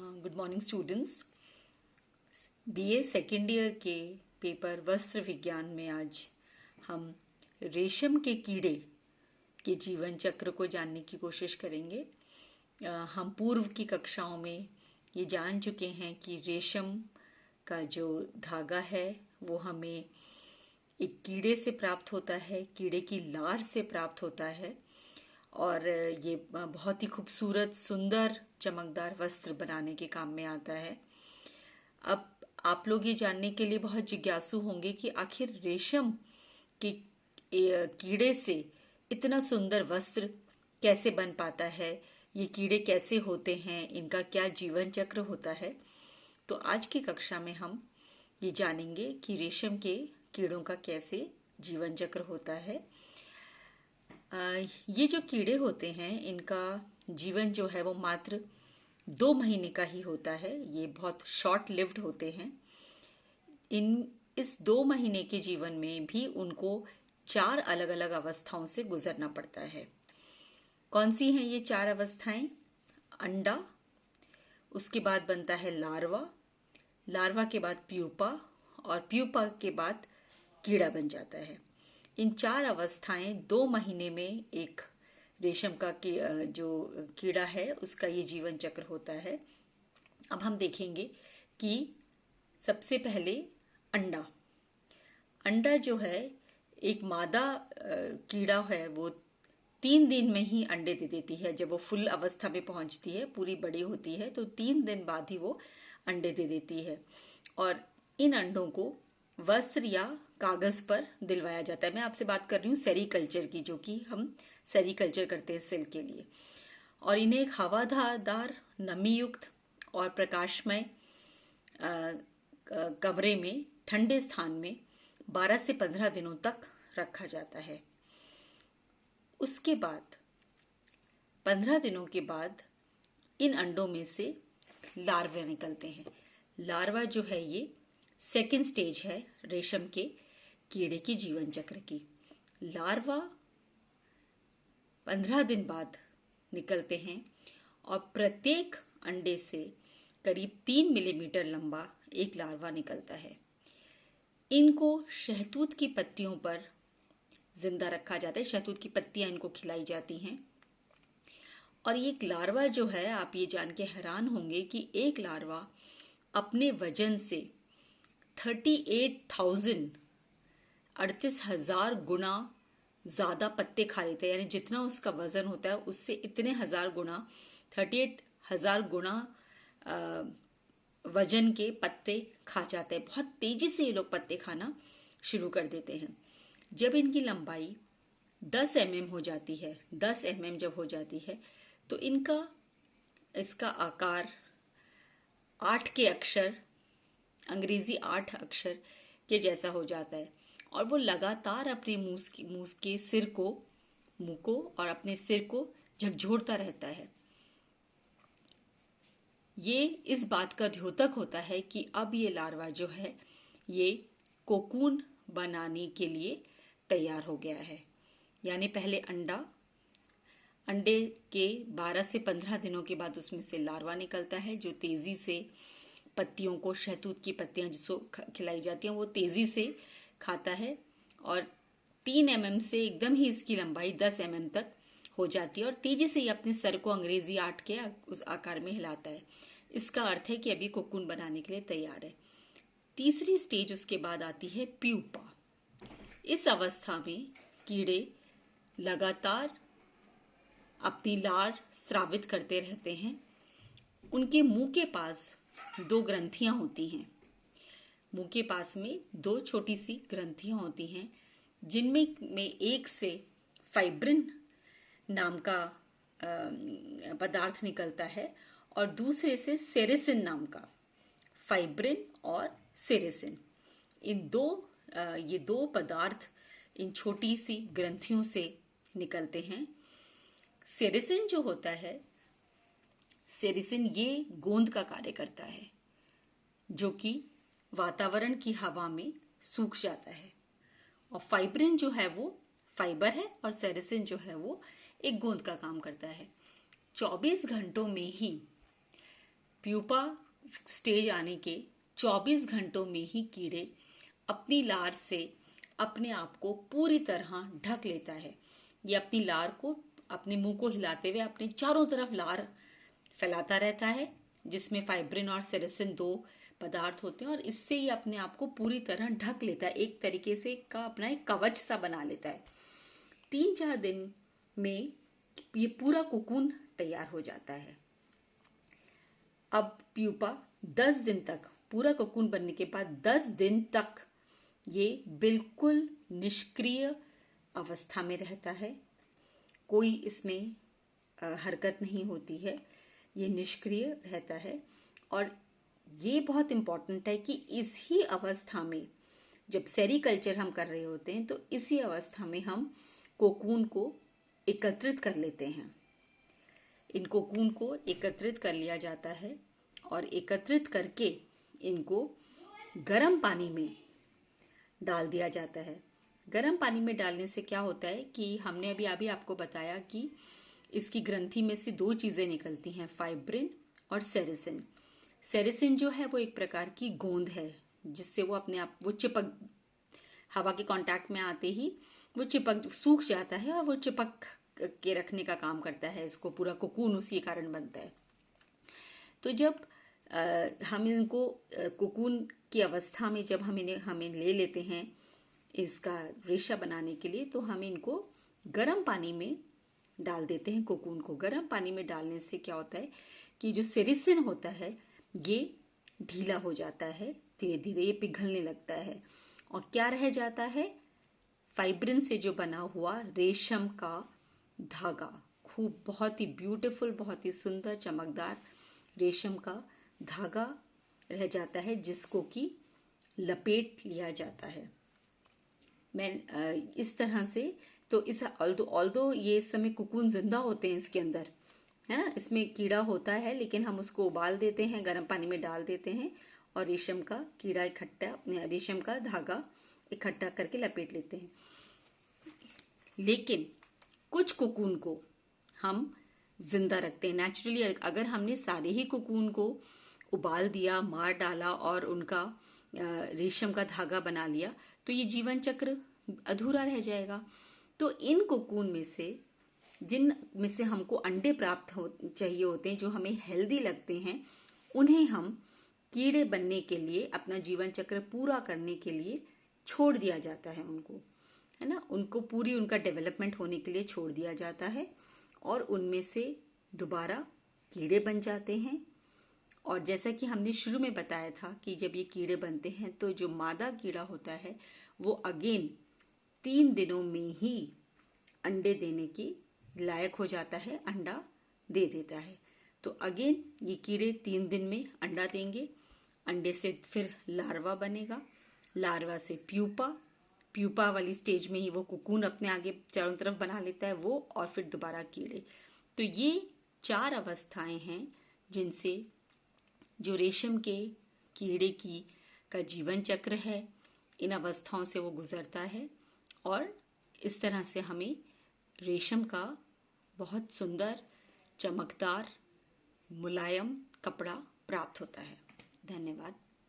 Good morning students. BA second year के paper वस्त्र विज्ञान में आज हम रेशम के कीड़े के जीवन चक्र को जानने की कोशिश करेंगे। हम पूर्व की कक्षाओं में ये जान चुके हैं कि रेशम का जो धागा है वो हमें एक कीड़े से प्राप्त होता है, कीड़े की लार से प्राप्त होता है और ये बहुत ही खूबसूरत, सुंदर, चमकदार वस्त्र बनाने के काम में आता है। अब आप लोग ये जानने के लिए बहुत जिज्ञासु होंगे कि आखिर रेशम के कीड़े से इतना सुंदर वस्त्र कैसे बन पाता है, ये कीड़े कैसे होते हैं, इनका क्या जीवन चक्र होता है। तो आज की कक्षा में हम ये जानेंगे कि रेशम के कीड़ों का कैसे जीवन चक्र होता है। ये जो कीड़े होते हैं इनका जीवन जो है वो मात्र 2 महीने का ही होता है। ये बहुत शॉर्ट लिव्ड होते हैं। इस 2 महीने के जीवन में भी उनको 4 अलग अलग अवस्थाओं से गुजरना पड़ता है। कौन सी हैं ये 4 अवस्थाएं? अंडा, उसके बाद बनता है लार्वा, लार्वा के बाद प्यूपा और प्यूपा के बाद कीड़ा बन जाता है। इन 4 अवस्थाएं 2 महीने में एक रेशम का जो कीड़ा है उसका ये जीवन चक्र होता है। अब हम देखेंगे कि सबसे पहले अंडा। अंडा जो है, एक मादा कीड़ा है, वो 3 दिन में ही अंडे दे देती है। जब वो फुल अवस्था में पहुंचती है, पूरी बड़ी होती है, तो 3 दिन बाद ही वो अंडे दे देती है और इन अंडों को वस्त्र या कागज पर दिलवाया जाता है। मैं आपसे बात कर रही हूँ सेरीकल्चर की, जो कि हम सेरीकल्चर करते हैं सिल्क के लिए। और इन्हें एक हवादार, नमी युक्त और प्रकाशमय कमरे में, ठंडे स्थान में 12 से 15 दिनों तक रखा जाता है। उसके बाद 15 दिनों के बाद इन अंडों में से लार्वा निकलते हैं। लार्वा जो है ये सेकेंड स्टेज है रेशम के कीड़े की जीवन चक्र की। लार्वा 15 दिन बाद निकलते हैं और प्रत्येक अंडे से करीब 3 मिलीमीटर लंबा एक लार्वा निकलता है। इनको शहतूत की पत्तियों पर जिंदा रखा जाता है। शहतूत की पत्तियां इनको खिलाई जाती हैं। और ये एक लार्वा जो है, आप ये जान के हैरान होंगे कि एक लार्वा अपने वजन से 38,000 गुना ज्यादा पत्ते खा लेते हैं। यानी जितना उसका वजन होता है उससे इतने 1000 गुना, 38,000 गुना वजन के पत्ते खा जाते हैं। बहुत तेजी से ये लोग पत्ते खाना शुरू कर देते हैं। जब इनकी लंबाई 10 mm हो जाती है, 10 mm जब हो जाती है, तो इसका आकार 8 के अक्षर, अंग्रेजी 8 अक्षर के जैसा हो जाता है और वो लगातार अपने मुंह को और अपने सिर को झकझोरता रहता है। ये इस बात का द्योतक होता है कि अब ये लार्वा जो है ये कोकून बनाने के लिए तैयार हो गया है। यानी पहले अंडे के 12 से 15 दिनों के बाद उसमें से लार्वा निकलता है, जो तेजी से पत्तियों को, शहतूत की पत्तियां जिसको खिलाई जाती हैं, वो तेजी से खाता है और 3 mm से एकदम ही इसकी लंबाई 10 mm तक हो जाती है और तेजी से ये अपने सर को अंग्रेजी 8 के उस आकार में हिलाता है। इसका अर्थ है कि अभी कोकून बनाने के लिए तैयार है। तीसरी स्टेज उसके बाद आती है प्यूपा। इस अवस्था में कीड़े लगातार अपनी लार स्रावित करते रहते हैं। उनके मुंह के पास 2 ग्रंथियां होती हैं। मुंह के पास में 2 छोटी सी ग्रंथियां होती हैं, जिनमें एक से फाइब्रिन नाम का पदार्थ निकलता है और दूसरे से सेरेसिन नाम का। फाइब्रिन और सेरेसिन, ये दो पदार्थ इन छोटी सी ग्रंथियों से निकलते हैं। सेरेसिन जो होता है, सेरेसिन ये गोंद का कार्य करता है, जो कि वातावरण की हवा में सूख जाता है। और फाइब्रिन जो है वो फाइबर है और सेरेसिन जो है वो एक गोंद का काम करता है। 24 घंटों में ही प्यूपा स्टेज आने के 24 घंटों में ही कीड़े अपनी लार से अपने आप को पूरी तरह ढक लेता है। ये अपनी लार को अपने मुंह को हिलाते हुए अपने चारों तरफ लार फैलाता रहता है, जिसमें फाइब्रिन और सेरेसिन 2 पदार्थ होते हैं, और इससे ये अपने आप को पूरी तरह ढक लेता है, एक तरीके से का अपना एक कवच सा बना लेता है। 3-4 दिन में ये पूरा कोकून तैयार हो जाता है। अब प्यूपा 10 दिन तक, पूरा कोकून बनने के बाद 10 दिन तक ये बिल्कुल निष्क्रिय अवस्था में रहता है। कोई इसमें हरकत नहीं होती है, ये निष्क्रिय रहता है। और ये बहुत इम्पॉर्टेंट है कि इसी अवस्था में जब सेरीकल्चर हम कर रहे होते हैं तो इसी अवस्था में हम कोकून को एकत्रित कर लेते हैं। इन कोकून को एकत्रित कर लिया जाता है और एकत्रित करके इनको गर्म पानी में डाल दिया जाता है। गर्म पानी में डालने से क्या होता है कि हमने अभी आपको बताया कि इसकी ग्रंथि में से 2 चीजें निकलती हैं, फाइब्रिन और सेरेसिन। सेरेसिन जो है वो एक प्रकार की गोंद है, जिससे वो अपने आप वो चिपक, हवा के कांटेक्ट में आते ही वो चिपक सूख जाता है और वो चिपक के रखने का काम करता है। इसको पूरा कोकून उसी कारण बनता है। तो जब हम इनको कोकून की अवस्था में जब हमें ले लेते हैं इसका रेशा बनाने के लिए, तो हम इनको गर्म पानी में डाल देते हैं। कोकून को गर्म पानी में डालने से क्या होता है कि जो सेरेसिन होता है ये ढीला हो जाता है, धीरे धीरे ये पिघलने लगता है, और क्या रह जाता है, फाइब्रिन से जो बना हुआ रेशम का धागा, खूब बहुत ही ब्यूटीफुल, बहुत ही सुंदर चमकदार रेशम का धागा रह जाता है, जिसको कि लपेट लिया जाता है। मैं इस तरह से, तो इस ऑल्दो ये इस समय कोकून जिंदा होते हैं इसके अंदर, है ना, इसमें कीड़ा होता है, लेकिन हम उसको उबाल देते हैं, गर्म पानी में डाल देते हैं और रेशम का कीड़ा इकट्ठा, रेशम का धागा इकट्ठा करके लपेट लेते हैं। लेकिन कुछ कोकून को हम जिंदा रखते हैं नेचुरली। अगर हमने सारे ही कोकून को उबाल दिया, मार डाला और उनका रेशम का धागा बना लिया, तो ये जीवन चक्र अधूरा रह जाएगा। तो इन कोकून में से, जिन में से हमको अंडे प्राप्त चाहिए होते हैं, जो हमें हेल्दी लगते हैं, उन्हें हम कीड़े बनने के लिए, अपना जीवन चक्र पूरा करने के लिए छोड़ दिया जाता है उनको, है ना, उनको पूरी उनका डेवलपमेंट होने के लिए छोड़ दिया जाता है, और उनमें से दोबारा कीड़े बन जाते हैं। और जैसा कि हमने शुरू में बताया था कि जब ये कीड़े बनते हैं तो जो मादा कीड़ा होता है वो अगेन 3 दिनों में ही अंडे देने की लायक हो जाता है, अंडा दे देता है। तो अगेन ये कीड़े 3 दिन में अंडा देंगे, अंडे से फिर लार्वा बनेगा, लार्वा से प्यूपा वाली स्टेज में ही वो कोकून अपने आगे चारों तरफ बना लेता है वो, और फिर दोबारा कीड़े। तो ये 4 अवस्थाएं हैं जिनसे जो रेशम के कीड़े का जीवन चक्र है, इन अवस्थाओं से वो गुजरता है, और इस तरह से हमें रेशम का बहुत सुंदर, चमकदार, मुलायम कपड़ा प्राप्त होता है। धन्यवाद।